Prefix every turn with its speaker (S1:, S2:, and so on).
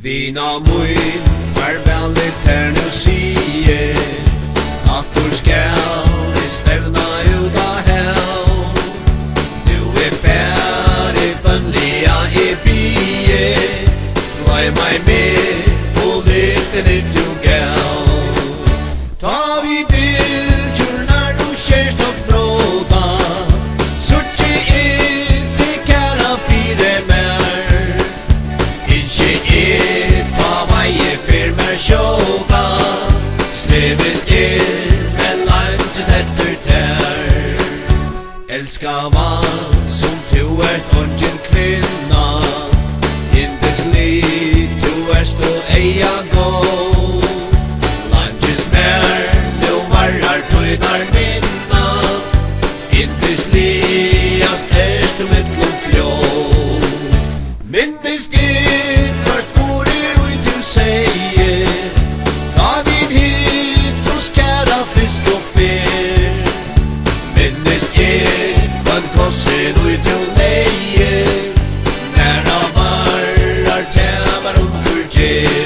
S1: Vina muin, farvelit her nu sie at du skal I stevna ut av hell. Du færdig bønnliga I bie, glei meg med og lyften I du gal. Ta vi bildjurnar nu kjærst og bråda, suttje til kæra fire mer. Ikke ta veie fyr mer sjåga, strevist men langt etter tær. Elska vann som du ungen kvinna, indeslig du på eia gå. Langt mer, nu varar tøynar minna, indesligast du mittlom fjå. Minnes hvert bor I du sier, da min hit hos kæra fyrst og fyr. Minnes hvan kossin du leier, næra varar tævar under gjer.